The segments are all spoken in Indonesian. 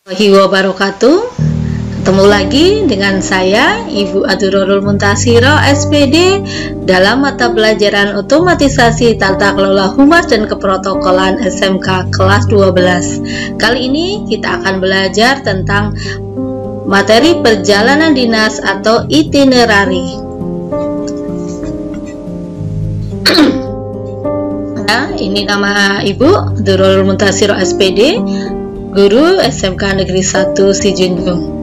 Wabarakatuh. Ketemu lagi dengan saya Ibu Adurorul Muntasiro SPD dalam mata pelajaran otomatisasi tata kelola humas dan keprotokolan SMK kelas 12. Kali ini kita akan belajar tentang materi perjalanan dinas atau itinerary. Nah, ini nama Ibu Adurorul Muntasiro SPD, guru SMK Negeri 1 Sijunjung.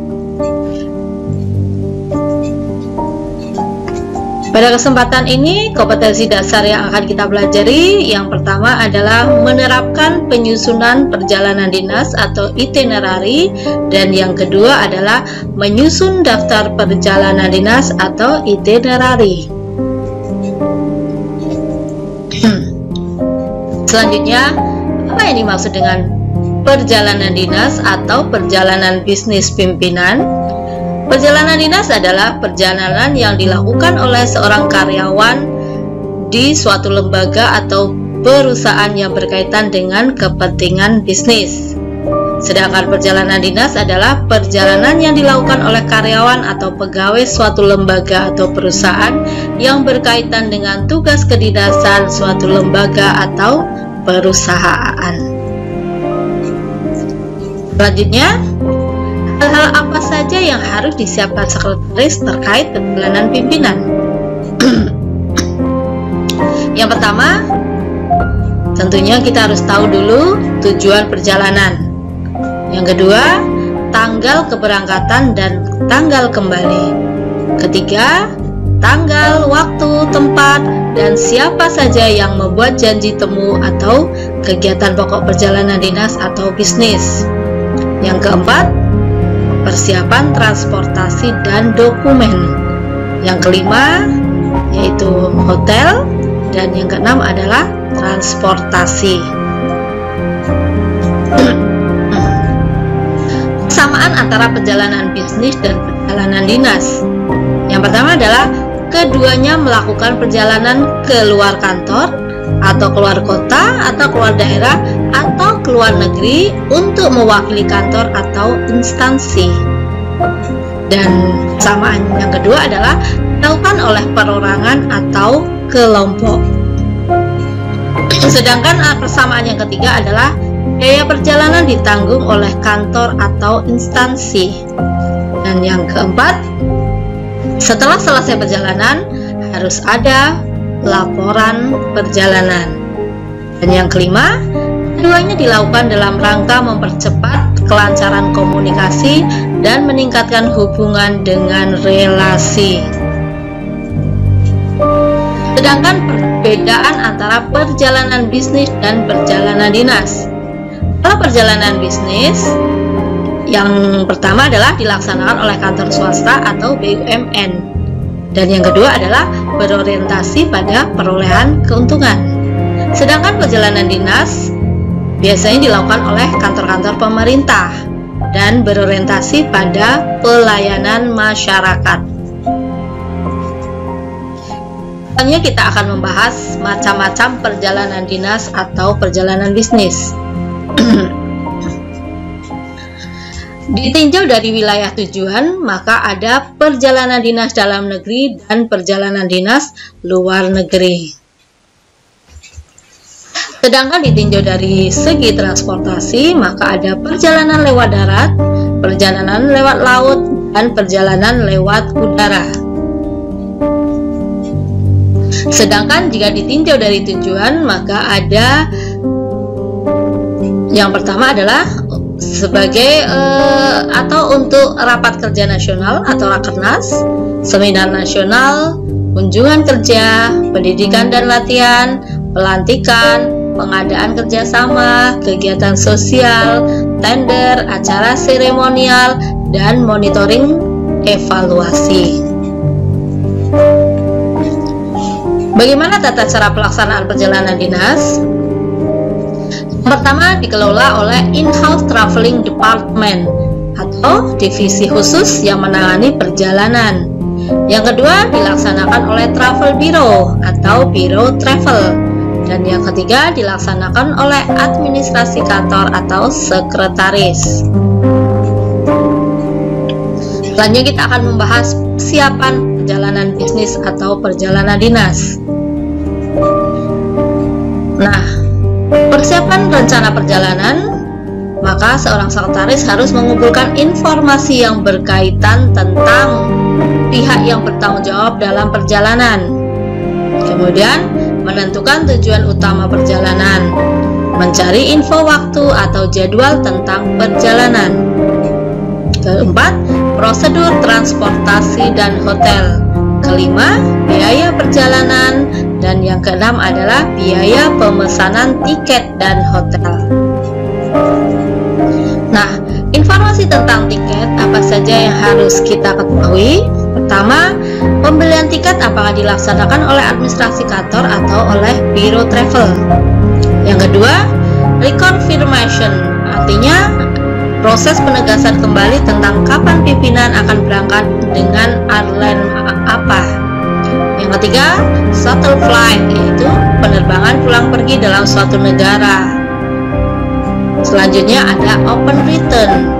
Pada kesempatan ini, kompetensi dasar yang akan kita pelajari yang pertama adalah menerapkan penyusunan perjalanan dinas atau itinerary, dan yang kedua adalah menyusun daftar perjalanan dinas atau itinerary. Selanjutnya, apa yang dimaksud dengan perjalanan dinas atau perjalanan bisnis pimpinan? Perjalanan dinas adalah perjalanan yang dilakukan oleh seorang karyawan di suatu lembaga atau perusahaan yang berkaitan dengan kepentingan bisnis. Sedangkan perjalanan dinas adalah perjalanan yang dilakukan oleh karyawan atau pegawai suatu lembaga atau perusahaan yang berkaitan dengan tugas kedinasan suatu lembaga atau perusahaan. Selanjutnya, hal-hal apa saja yang harus disiapkan sekretaris terkait perjalanan pimpinan? Yang pertama, tentunya kita harus tahu dulu tujuan perjalanan. Yang kedua, tanggal keberangkatan dan tanggal kembali. Ketiga, tanggal, waktu, tempat, dan siapa saja yang membuat janji temu atau kegiatan pokok perjalanan dinas atau bisnis. Yang keempat, persiapan transportasi dan dokumen. Yang kelima yaitu hotel, dan yang keenam adalah transportasi. Persamaan antara perjalanan bisnis dan perjalanan dinas. Yang pertama adalah keduanya melakukan perjalanan ke luar kantor atau keluar kota atau keluar daerah atau keluar negeri untuk mewakili kantor atau instansi. Dan persamaan yang kedua adalah dilakukan oleh perorangan atau kelompok. Sedangkan persamaan yang ketiga adalah biaya perjalanan ditanggung oleh kantor atau instansi. Dan yang keempat, setelah selesai perjalanan harus ada laporan perjalanan. Dan yang kelima, keduanya dilakukan dalam rangka mempercepat kelancaran komunikasi dan meningkatkan hubungan dengan relasi. Sedangkan perbedaan antara perjalanan bisnis dan perjalanan dinas. Kalau perjalanan bisnis, yang pertama adalah dilaksanakan oleh kantor swasta atau BUMN. Dan yang kedua adalah berorientasi pada perolehan keuntungan. Sedangkan perjalanan dinas biasanya dilakukan oleh kantor-kantor pemerintah dan berorientasi pada pelayanan masyarakat. Selanjutnya kita akan membahas macam-macam perjalanan dinas atau perjalanan bisnis. Ditinjau dari wilayah tujuan, maka ada perjalanan dinas dalam negeri dan perjalanan dinas luar negeri. Sedangkan ditinjau dari segi transportasi, maka ada perjalanan lewat darat, perjalanan lewat laut, dan perjalanan lewat udara. Sedangkan jika ditinjau dari tujuan, maka ada yang pertama adalah sebagai atau untuk rapat kerja nasional atau rakernas, seminar nasional, kunjungan kerja, pendidikan dan latihan, pelantikan, pengadaan kerjasama, kegiatan sosial, tender, acara seremonial, dan monitoring evaluasi. Bagaimana tata cara pelaksanaan perjalanan dinas? Pertama, dikelola oleh In-House Traveling Department atau divisi khusus yang menangani perjalanan. Yang kedua, dilaksanakan oleh Travel Bureau atau Biro Travel. Dan yang ketiga, dilaksanakan oleh administrasi kantor atau sekretaris. Selanjutnya kita akan membahas persiapan perjalanan bisnis atau perjalanan dinas. Nah, persiapan rencana perjalanan, maka seorang sekretaris harus mengumpulkan informasi yang berkaitan tentang pihak yang bertanggung jawab dalam perjalanan. Kemudian, menentukan tujuan utama perjalanan, mencari info waktu atau jadwal tentang perjalanan. Keempat, prosedur transportasi dan hotel. Kelima, biaya perjalanan. Dan yang keenam adalah biaya pemesanan tiket dan hotel. Nah, informasi tentang tiket apa saja yang harus kita ketahui? Pertama, pembelian tiket apakah dilaksanakan oleh administrasi kantor atau oleh biro travel. Yang kedua, reconfirmation, artinya proses penegasan kembali tentang kapan pimpinan akan berangkat dengan airline apa. Yang ketiga, shuttle flight, yaitu penerbangan pulang pergi dalam suatu negara. Selanjutnya ada open return,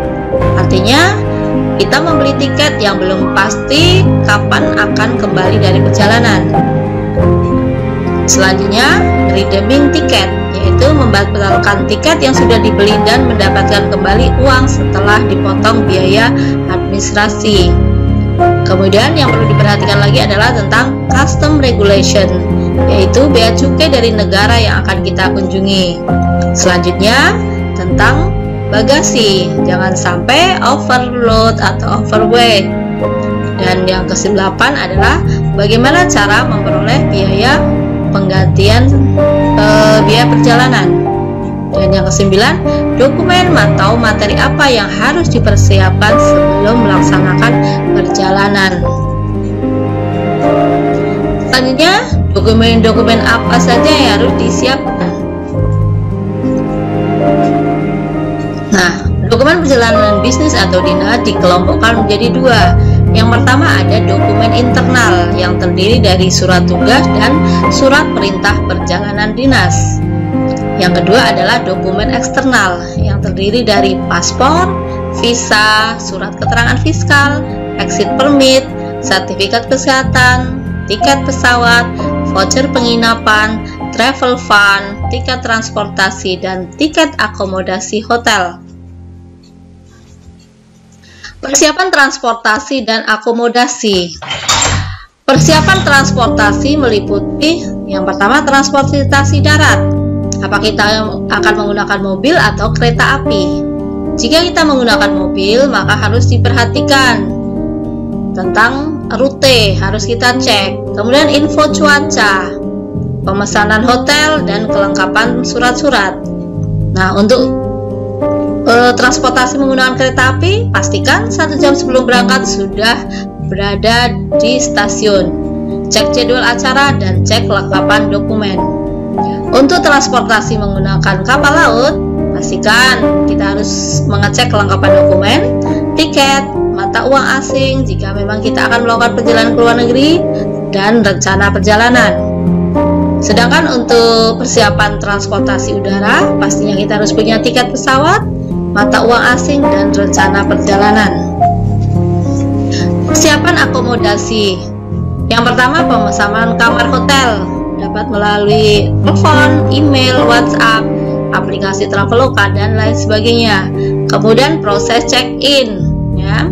artinya kita membeli tiket yang belum pasti kapan akan kembali dari perjalanan. Selanjutnya, redeeming tiket, yaitu membatalkan tiket yang sudah dibeli dan mendapatkan kembali uang setelah dipotong biaya administrasi. Kemudian yang perlu diperhatikan lagi adalah tentang custom regulation, yaitu bea cukai dari negara yang akan kita kunjungi. Selanjutnya tentang bagasi, jangan sampai overload atau overweight. Dan yang ke-8 adalah bagaimana cara memperoleh biaya penggantian biaya perjalanan. Dan yang ke-9, dokumen atau materi apa yang harus dipersiapkan sebelum melaksanakan perjalanan. Selanjutnya, dokumen-dokumen apa saja yang harus disiapkan. Nah, dokumen perjalanan bisnis atau dinas dikelompokkan menjadi dua. Yang pertama ada dokumen internal yang terdiri dari surat tugas dan surat perintah perjalanan dinas. Yang kedua adalah dokumen eksternal yang terdiri dari paspor, visa, surat keterangan fiskal, exit permit, sertifikat kesehatan, tiket pesawat, voucher penginapan, travel fund, tiket transportasi, dan tiket akomodasi hotel. Persiapan transportasi dan akomodasi. Persiapan transportasi meliputi yang pertama transportasi darat. Apa kita akan menggunakan mobil atau kereta api? Jika kita menggunakan mobil, maka harus diperhatikan tentang rute, harus kita cek. Kemudian info cuaca, pemesanan hotel, dan kelengkapan surat-surat. Nah, untuk transportasi menggunakan kereta api, pastikan 1 jam sebelum berangkat sudah berada di stasiun. Cek jadwal acara dan cek kelengkapan dokumen. Untuk transportasi menggunakan kapal laut, pastikan kita harus mengecek kelengkapan dokumen, tiket, mata uang asing jika memang kita akan melakukan perjalanan ke luar negeri, dan rencana perjalanan. Sedangkan untuk persiapan transportasi udara, pastinya kita harus punya tiket pesawat, mata uang asing, dan rencana perjalanan. Persiapan akomodasi. Yang pertama, pemesanan kamar hotel dapat melalui telepon, email, WhatsApp, aplikasi Traveloka, dan lain sebagainya. Kemudian proses check-in, ya,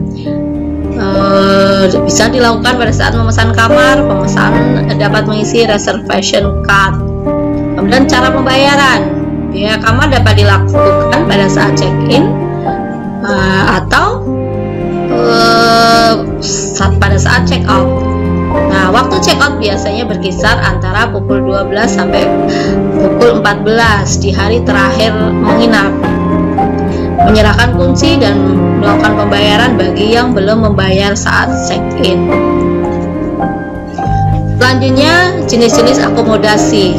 bisa dilakukan pada saat memesan kamar. Pemesan dapat mengisi reservation card. Kemudian cara pembayaran, biaya kamar dapat dilakukan pada saat check-in atau pada saat check-out. Nah, waktu check-out biasanya berkisar antara pukul 12 sampai pukul 14 di hari terakhir menginap. Menyerahkan kunci dan melakukan pembayaran bagi yang belum membayar saat check-in. Selanjutnya, jenis-jenis akomodasi.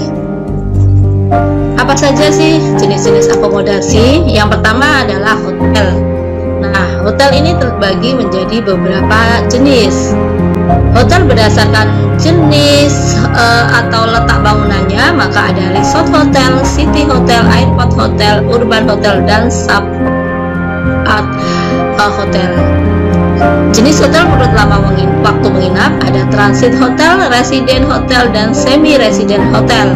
Apa saja sih jenis-jenis akomodasi? Yang pertama adalah hotel. Nah, hotel ini terbagi menjadi beberapa jenis. Hotel berdasarkan jenis atau letak bangunannya, maka ada resort hotel, city hotel, airport hotel, urban hotel, dan sub art hotel. Jenis hotel menurut lama waktu menginap ada transit hotel, resident hotel, dan semi resident hotel.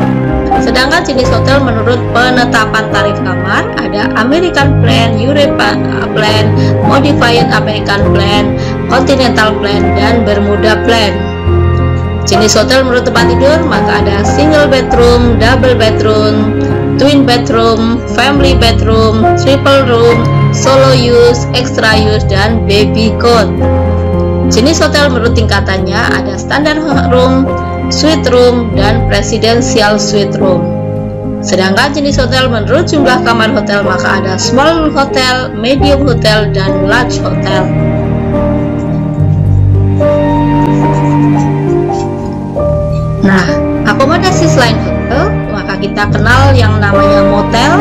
Sedangkan jenis hotel menurut penetapan tarif kamar ada American Plan, European Plan, Modified American Plan, Continental Plan, dan Bermuda Plan. Jenis hotel menurut tempat tidur maka ada single bedroom, double bedroom, twin bedroom, family bedroom, triple room, solo use, extra use, dan baby cot. Jenis hotel menurut tingkatannya ada standard room, suite room, dan presidential suite room. Sedangkan jenis hotel menurut jumlah kamar hotel maka ada small hotel, medium hotel, dan large hotel. Nah, akomodasi selain hotel maka kita kenal yang namanya motel,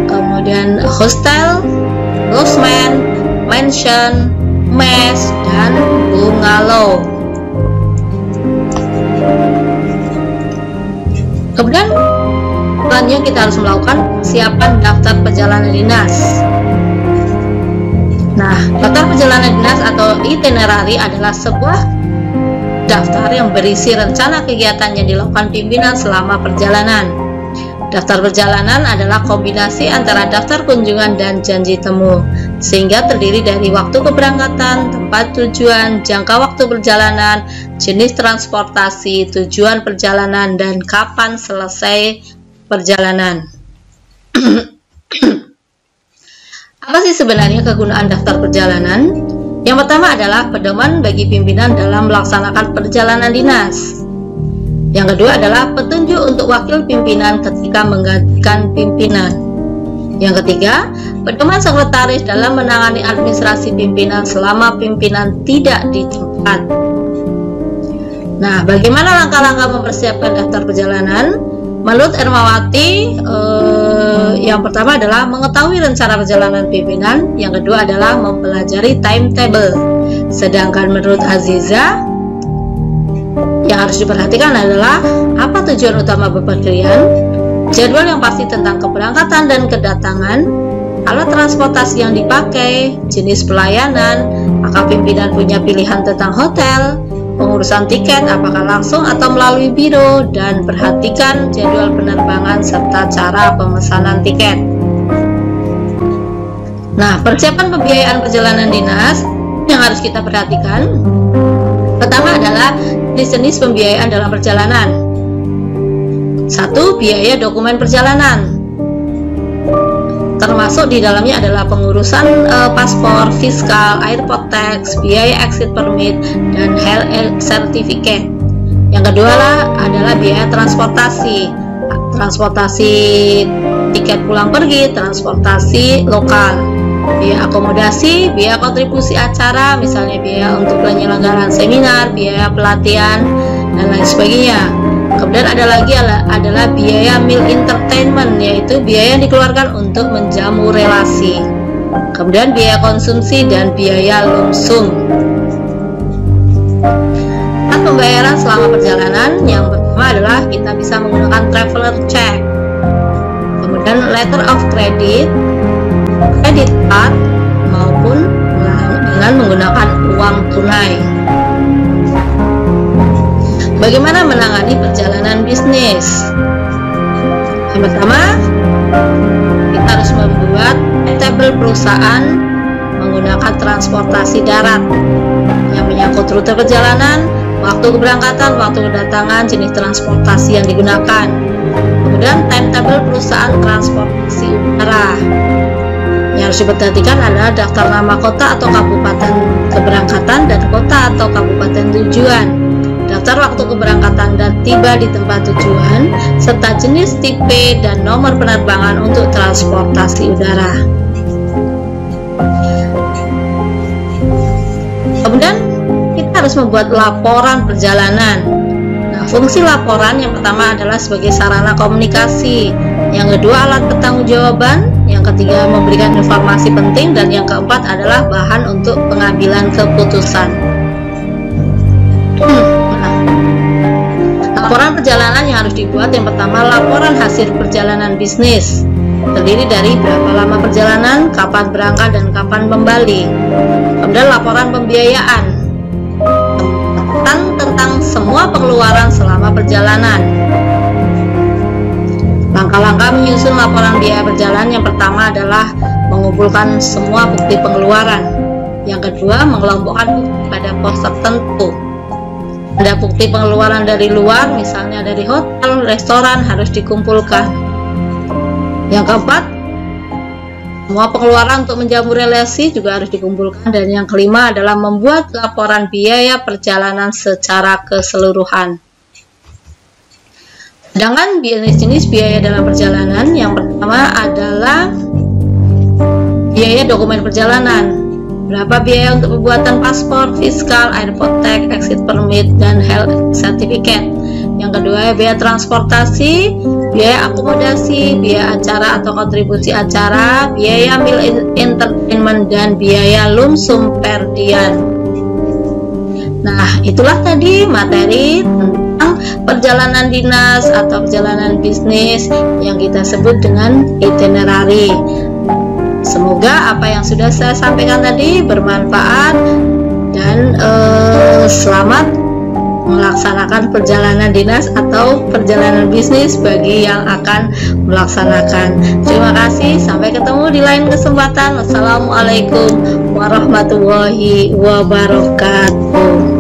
kemudian hostel, lodgement, mansion, mess, dan bungalow. Kemudian selanjutnya kita harus melakukan persiapan daftar perjalanan dinas. Nah, daftar perjalanan dinas atau itinerary adalah sebuah daftar yang berisi rencana kegiatan yang dilakukan pimpinan selama perjalanan. Daftar perjalanan adalah kombinasi antara daftar kunjungan dan janji temu, sehingga terdiri dari waktu keberangkatan, tempat tujuan, jangka waktu perjalanan, jenis transportasi, tujuan perjalanan, dan kapan selesai perjalanan. Apa sih sebenarnya kegunaan daftar perjalanan? Yang pertama adalah pedoman bagi pimpinan dalam melaksanakan perjalanan dinas. Yang kedua adalah petunjuk untuk wakil pimpinan ketika menggantikan pimpinan. Yang ketiga, pedoman sekretaris dalam menangani administrasi pimpinan selama pimpinan tidak di tempat. Nah, bagaimana langkah-langkah mempersiapkan daftar perjalanan? Menurut Ermawati, yang pertama adalah mengetahui rencana perjalanan pimpinan, yang kedua adalah mempelajari timetable. Sedangkan menurut Aziza, yang harus diperhatikan adalah apa tujuan utama bepergian, jadwal yang pasti tentang keberangkatan dan kedatangan, alat transportasi yang dipakai, jenis pelayanan, apakah pimpinan punya pilihan tentang hotel, pengurusan tiket apakah langsung atau melalui biro, dan perhatikan jadwal penerbangan serta cara pemesanan tiket. Nah, persiapan pembiayaan perjalanan dinas yang harus kita perhatikan pertama adalah jenis pembiayaan dalam perjalanan. 1. Biaya dokumen perjalanan, termasuk di dalamnya adalah pengurusan paspor, fiskal, airport tax, biaya exit permit, dan health certificate. Yang kedua adalah biaya transportasi tiket pulang pergi, transportasi lokal, biaya akomodasi, biaya kontribusi acara, misalnya biaya untuk penyelenggaraan seminar, biaya pelatihan, dan lain sebagainya. Kemudian ada lagi adalah biaya meal entertainment, yaitu biaya yang dikeluarkan untuk menjamu relasi. Kemudian biaya konsumsi dan biaya lump sum. Pembayaran selama perjalanan yang pertama adalah kita bisa menggunakan traveler check, kemudian letter of credit, credit card, maupun dengan menggunakan uang tunai. Bagaimana menangani perjalanan bisnis? Yang pertama, kita harus membuat timetable perusahaan menggunakan transportasi darat yang menyangkut rute perjalanan, waktu keberangkatan, waktu kedatangan, jenis transportasi yang digunakan. Kemudian timetable perusahaan transportasi udara. Yang harus diperhatikan adalah daftar nama kota atau kabupaten keberangkatan dan kota atau kabupaten tujuan, daftar waktu keberangkatan dan tiba di tempat tujuan, serta jenis tipe dan nomor penerbangan untuk transportasi udara. Kemudian kita harus membuat laporan perjalanan. Nah, fungsi laporan yang pertama adalah sebagai sarana komunikasi, yang kedua alat pertanggungjawaban, yang ketiga memberikan informasi penting, dan yang keempat adalah bahan untuk pengambilan keputusan. Laporan perjalanan yang harus dibuat yang pertama laporan hasil perjalanan bisnis, terdiri dari berapa lama perjalanan, kapan berangkat, dan kapan kembali. Kemudian Kemudian laporan pembiayaan, tentang semua pengeluaran selama perjalanan. Langkah-langkah menyusun laporan biaya perjalanan, yang pertama adalah mengumpulkan semua bukti pengeluaran. Yang kedua, mengelompokkan bukti pada pos tertentu. Ada bukti pengeluaran dari luar, misalnya dari hotel, restoran, harus dikumpulkan. Yang keempat, semua pengeluaran untuk menjamu relasi juga harus dikumpulkan. Dan yang kelima adalah membuat laporan biaya perjalanan secara keseluruhan. Sedangkan jenis-jenis biaya dalam perjalanan, yang pertama adalah biaya dokumen perjalanan. Berapa biaya untuk pembuatan paspor, fiskal, airport tax, exit permit, dan health certificate. Yang kedua, biaya transportasi, biaya akomodasi, biaya acara atau kontribusi acara, biaya meal entertainment, dan biaya lumsum per diem. Nah, itulah tadi materi tentang perjalanan dinas atau perjalanan bisnis yang kita sebut dengan itinerary. Semoga apa yang sudah saya sampaikan tadi bermanfaat, dan selamat melaksanakan perjalanan dinas atau perjalanan bisnis bagi yang akan melaksanakan. Terima kasih, sampai ketemu di lain kesempatan. Wassalamualaikum warahmatullahi wabarakatuh.